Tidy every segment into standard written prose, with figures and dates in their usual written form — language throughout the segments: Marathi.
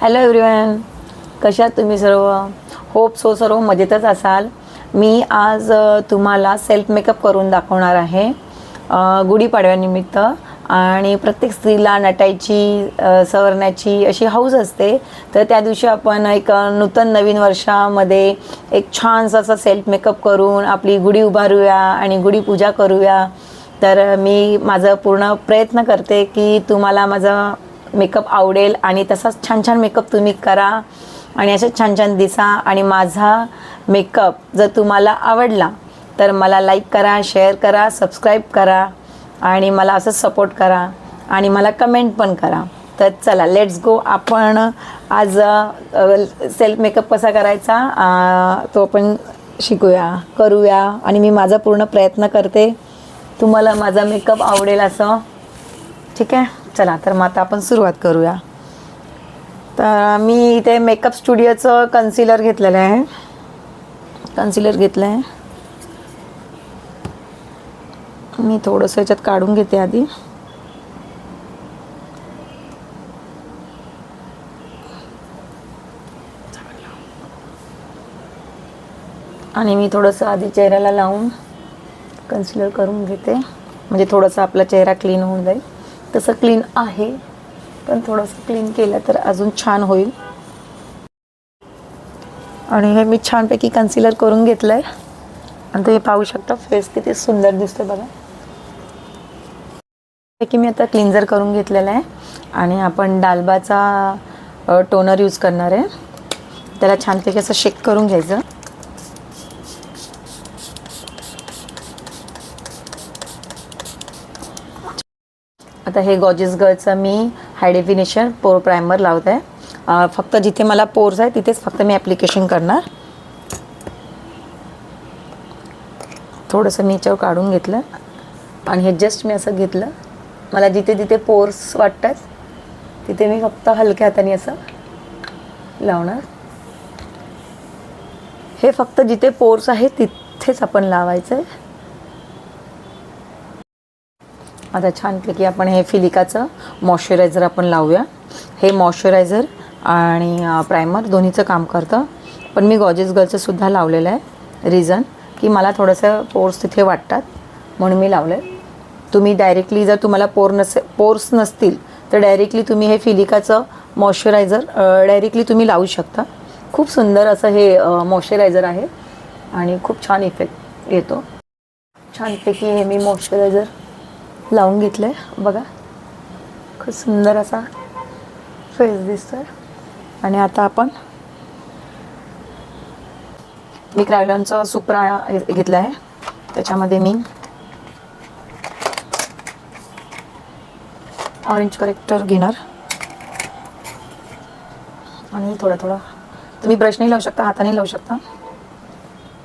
हॅलो एव्हरीवन, कशा आहात तुम्ही सर्व? होप सो सर्व मजेतच असाल. मी आज तुम्हाला सेल्फ मेकअप करून दाखवणार आहे गुढीपाडव्यानिमित्त. आणि प्रत्येक स्त्रीला नटायची सवरण्याची अशी हौस असते. तर त्या दिवशी आपण एक नवीन वर्षामध्ये एक छानसा असा सेल्फ मेकअप करून आपली गुढी उभारूया आणि गुढी पूजा करूया. तर मी माझं पूर्ण प्रयत्न करते की तुम्हाला माझा मेकअप आवडेल आणि तसाच छान छान मेकअप तुम्ही करा आणि असे छान छान दिसा. आणि माझा मेकअप जर तुम्हाला आवडला तर मला लाईक करा, शेअर करा, सबस्क्राईब करा आणि मला असं सपोर्ट करा आणि मला कमेंट पण करा. तर चला लेट्स गो. आपण आज सेल्फ मेकअप कसा करायचा तो आपण शिकूया, करूया. आणि मी माझा पूर्ण प्रयत्न करते तुम्हाला माझा मेकअप आवडेल असं. ठीक आहे, चला तर मग आता आपण सुरुवात करूया. तर मी इथे मेकअप स्टुडिओचं कन्सिलर घेतलेलं आहे. कन्सिलर घेतलं आहे मी. थोडंसं याच्यात काढून घेते आधी. आणि मी थोडंसं आधी चेहऱ्याला लावून कन्सिलर करून घेते, म्हणजे थोडंसं आपला चेहरा क्लीन होऊन जाईल. तसं क्लीन आहे पण थोडंसं क्लीन केलं तर अजून छान होईल. आणि हे मी छानपैकी कन्सिलर करून घेतलं आहे. आणि तुम्ही पाहू शकता फेस किती सुंदर दिसते बघा. पैकी मी आता क्लिन्झर करून घेतलेलं आहे. आणि आपण डालबाचा टोनर यूज करणार आहे. त्याला छानपैकी असं शेक करून घ्यायचं. आता हे गॉर्जियस गर्लचं मी हाय डेफिनेशन पोर प्रायमर लावत आहे. फक्त जिथे मला पोर्स आहे तिथेच फक्त मी ॲप्लिकेशन करणार. थोडंसं मी याच्यावर काढून घेतलं आणि हे जस्ट मी असं घेतलं. मला जिथे जिथे पोर्स वाटतात तिथे मी फक्त हलक्या हाताने असं लावणार. हे फक्त जिथे पोर्स आहे तिथेच आपण लावायचं आहे. आता छानपैकी आपण हे फिलिकाचं मॉइश्चरायझर आपण लावूया. हे मॉइश्चरायझर आणि प्रायमर दोन्हीचं काम करतं. पण मी गॉर्जियस गर्लचं सुद्धा लावलेलं आहे. रिझन की मला थोडंसं पोर्स तिथे वाटतात म्हणून मी लावलं आहे. तुम्ही डायरेक्टली जर तुम्हाला पोर्स नसतील तर डायरेक्टली तुम्ही हे फिलिकाचं मॉइश्चरायझर डायरेक्टली तुम्ही लावू शकता. खूप सुंदर असं हे मॉइश्चरायझर आहे आणि खूप छान इफेक्ट येतो. छानपैकी हे मी मॉइश्चरायझर लावून घेतलं आहे बघा. खूप सुंदर असा फेस दिसतो आहे. आणि आता आपण मी क्रायोलॉनचं सुप्रा घेतलं आहे. त्याच्यामध्ये मी ऑरेंज करेक्टर घेणार. आणि थोडा थोडा तुम्ही ब्रशने लावू शकता, हाताने लावू शकता.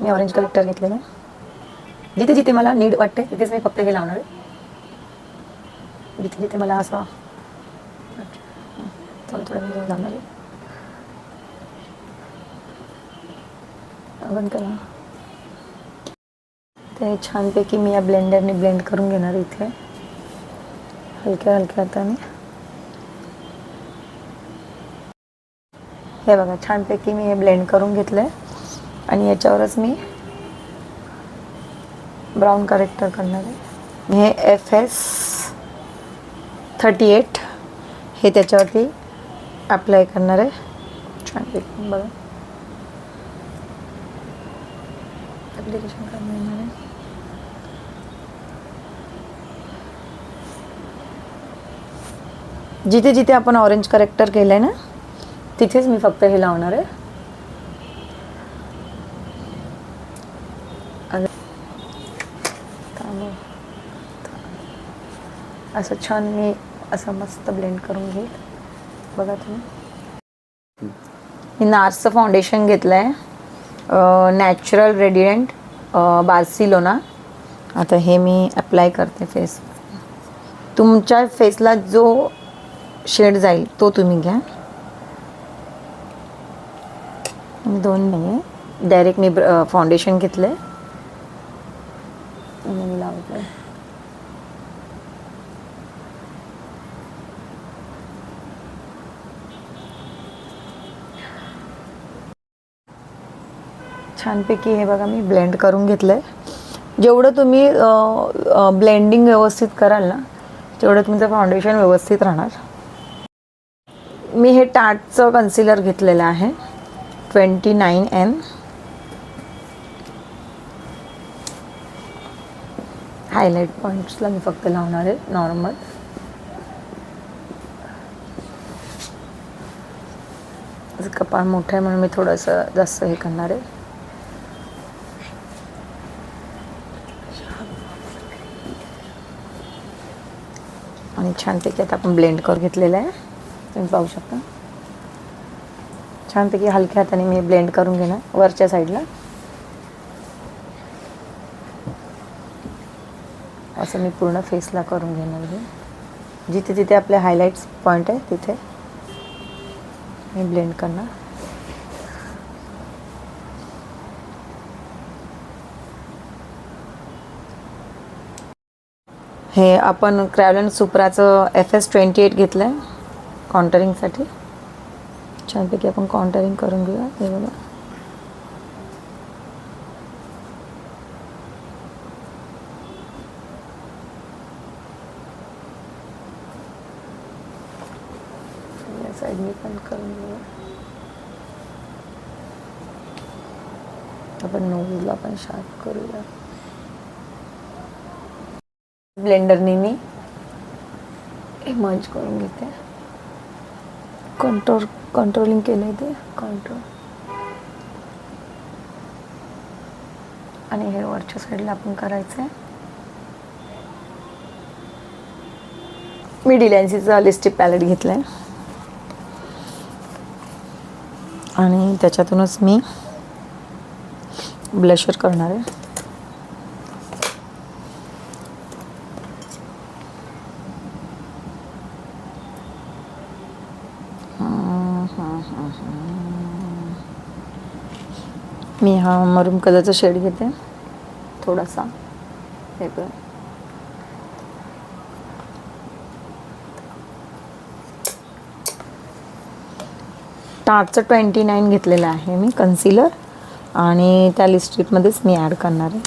मी ऑरेंज करेक्टर घेतलेलं आहे. जिथे जिथे मला नीड वाटते तिथेच मी फक्त हे लावणार आहे. जिथे जिथे मला असं थोडं थोडं लावणार आहे. बंद करा. ते छानपैकी मी या ब्लेंडरने ब्लेंड करून घेणार इथे हलक्या हलक्या हाताने. हे बघा छानपैकी मी हे ब्लेंड करून घेतलं आहे. आणि याच्यावरच मी ब्राऊन करेक्टर करणार आहे. मी हे FS38 हे त्याच्यावरती अप्लाय करणार आहे. छानपैकी बघा ॲप्लिकेशन करणार आहे. जिथे जिथे आपण ऑरेंज करेक्टर केलं आहे ना तिथेच मी फक्त हे लावणार आहे. असं छान मी असं मस्त ब्लेंड करून घेईल बघा तुम्ही. मी नार्सचं फाउंडेशन घेतलं आहे, नॅचरल रेडियंट बार्सिलोना. आता हे मी अप्लाय करते फेस. तुमच्या फेसला जो शेड जाईल तो तुम्ही घ्या. दोन नाही आहे, डायरेक्ट मी फाउंडेशन घेतलं आहे आणि लावलं आहे. छानपैकी हे बघा मी ब्लेंड करून घेतलं आहे. जेवढं तुम्ही ब्लेंडिंग व्यवस्थित कराल ना तेवढं तुमचं फाउंडेशन व्यवस्थित राहणार. मी हे टाटचं कन्सिलर घेतलेलं आहे 29M. हायलाईट पॉईंट्सला मी फक्त लावणार आहे नॉर्मल. कपाळ मोठं आहे म्हणून मी थोडंसं जास्त हे करणार आहे. आणि छानपैकी आता आपण ब्लेंड करून घेतलेलं आहे. तुम्ही पाहू शकता छानपैकी हलक्या हाताने मी ब्लेंड करून घेणार वरच्या साईडला. असं मी पूर्ण फेसला करून घेणार आहे. जिथे जिथे आपले हायलाइट्स पॉईंट आहे तिथे मी ब्लेंड करणार. हे आपण क्रॅव्हलन सुप्राचं FS28 घेतलं आहे कॉन्टरिंगसाठी. छानपैकी आपण कॉन्टरिंग करून घेऊया. हे बघा या साईडने पण करून घेऊया. आपण नोजला पण शार्प करूया. ब्लेंडरने मी मर्ज करून घेते. कंट्रोलिंग केलं ते कंट्रोल. आणि हे वरच्या साईडला आपण करायचं आहे. मी डिलॅन्सीचा लिपस्टिक पॅलेट घेतला आहे आणि त्याच्यातूनच मी ब्लशर करणार आहे. मी हा मरून कलरचा शेड घेते थोडासा. हे पण टाटचं 29 घेतलेलं आहे मी कन्सिलर आणि त्या लिपस्टिकमध्येच मी ॲड करणार आहे.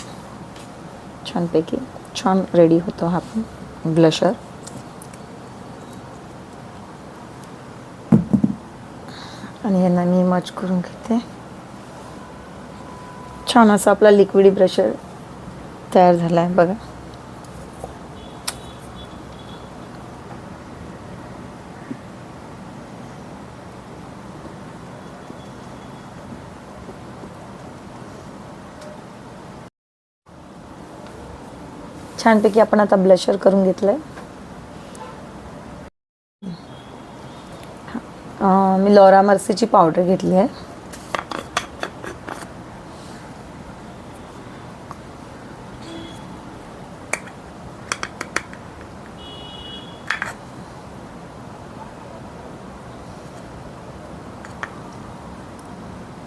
छानपैकी छान रेडी होतो हा पण ब्लशर. आणि यांना मी मर्ज करून घेते. छान असा आपला लिक्विड ब्रशर तयार झाला आहे बघा. छानपैकी आपण आता ब्लशर करून घेतलं आहे. मी लॉरा मर्सीची पावडर घेतली आहे.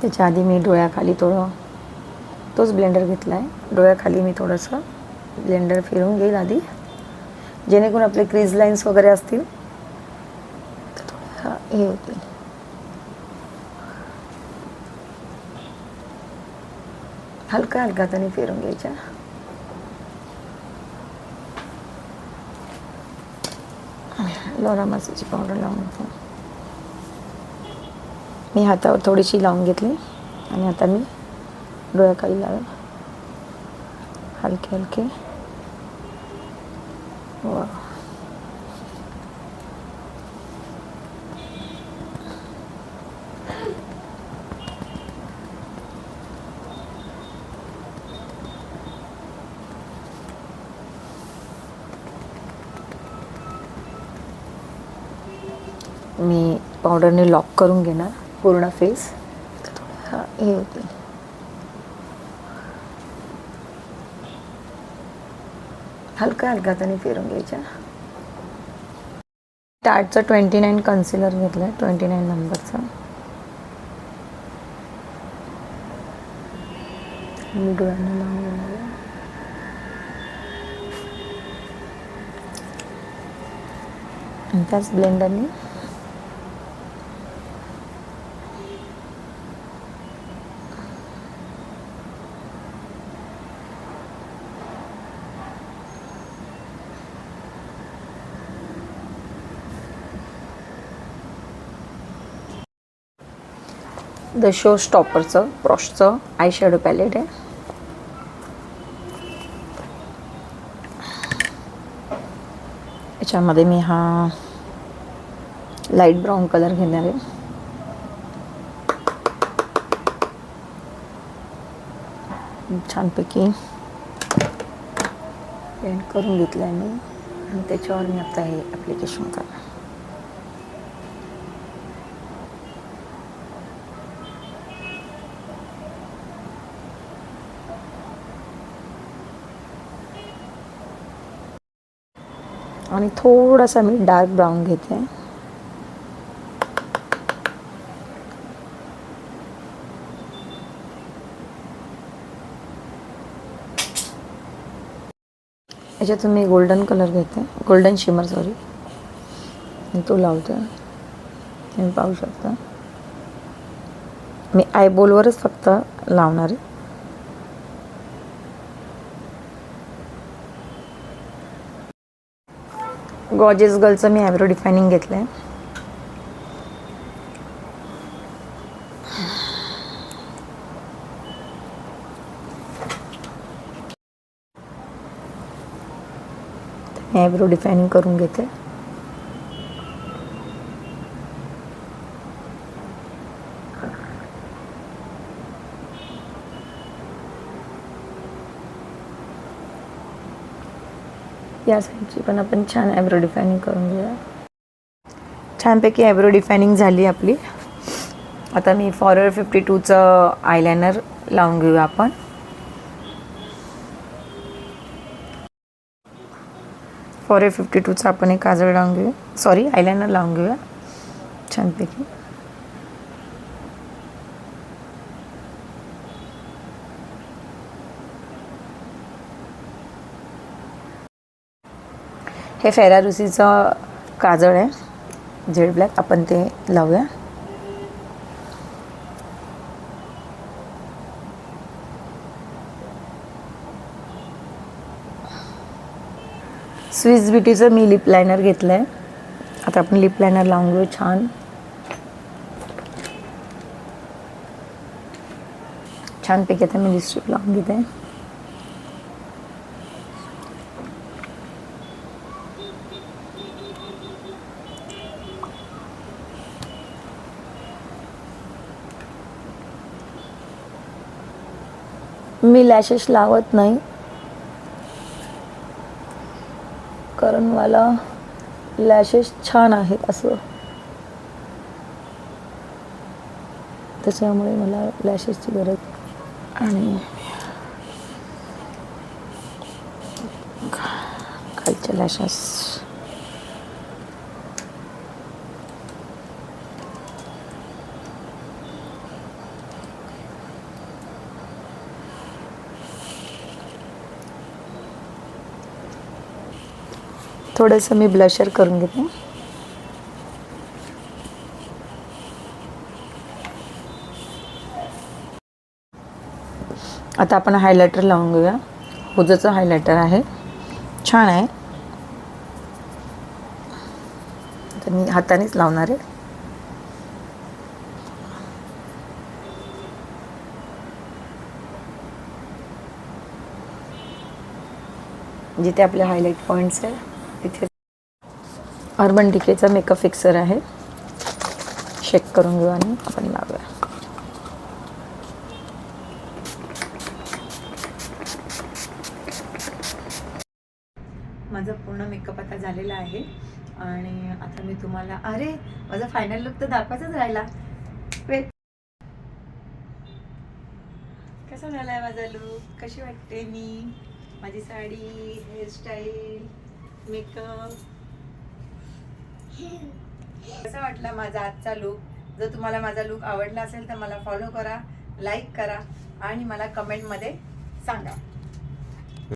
त्याच्या आधी मी डोळ्याखाली तोच ब्लेंडर घेतला आहे. डोळ्याखाली मी थोडंसं ब्लेंडर फिरवून घेईल आधी, जेणेकरून आपले क्रीज लाईन्स वगैरे असतील तर थोडं हे होतील. हलका हलका त्याने फिरून घ्यायच्या. लॉरा मर्सीची पावडर लावून घेतो मी. हातावर थोडीशी लावून घेतली आणि आता मी डोळ्याखाली लावेल हलके हलके. वा मी पावडरने लॉक करून घेणार पूर्ण फेस. हे होते हलका हलका त्याने फिरून घ्यायच्या. टाटचं 29 कन्सिलर घेतलं आहे 29 नंबरचं. मी डोळ्यांना लावून घेणार आहे. आणि त्याच ब्लेंडरने द शो स्टॉपरचं प्रॉशचं आय शॅडो पॅलेट आहे. याच्यामध्ये मी हा लाईट ब्राऊन कलर घेणार आहे. छानपैकी पेंट करून घेतलं आहे मी आणि त्याच्यावर मी आता हे ॲप्लिकेशन करणार. आणि थोडासा मी डार्क ब्राऊन घेते. याच्यातून मी गोल्डन कलर घेते, गोल्डन शिमर सॉरी, तो लावते. तुम्ही पाहू शकता मी आयबोलवरच फक्त लावणार आहे. गॉर्जियस गर्लचं मी आयब्रो डिफायनिंग घेतलं आहे. मी आयब्रो डिफायनिंग करून घेते. या साईडची पण आपण छान आयब्रो डिफायनिंग करून घेऊया. छानपैकी आयब्रो डिफायनिंग झाली आपली. आता मी फॉरएव्हर 52चं आयलायनर लावून घेऊया आपण. फॉरएव्हर 52चं आपण एक काजळ लावून घेऊया, सॉरी आयलायनर लावून घेऊया छानपैकी. हे फेरारुसीचं काजळ आहे जेड ब्लॅक, आपण ते लावूया. स्विस ब्युटीचं मी लिप लायनर घेतलं आहे. आता आपण लिप लायनर लावून घेऊ छान. छानपैकी आता मी लिपस्टिक लावून घेते. मी लॅशेस लावत नाही कारण मला लॅशेस छान आहेत असं, त्याच्यामुळे मला लॅशेसची गरज. आणि खालच्या लॅशेस थोडंसं मी ब्लशर करून घेते. आता आपण हायलायटर लावून घेऊया. हुजचं हायलायटर आहे, छान आहे. तर मी हातानेच लावणार आहे. जिथे आपले हायलाइट पॉईंट्स आहे तिथे अर्बन डिकेचा मेकअप फिक्सर आहे. शेक करून घेऊ आणि आपण लावूया. माझा पूर्ण मेकअप आता झालेला आहे आणि आता मी तुम्हाला, अरे माझा फायनल लुक तर दाखवायचाच राहिला. कसा झालाय माझा लुक, कशी वाटते मी, माझी साडी, हेअरस्टाईल, मेकअप, कसा वाटला माझा आजचा लुक. जर तुम्हाला माझा लुक आवडला असेल तर मला फॉलो करा, लाईक करा आणि मला कमेंटमध्ये सांगा.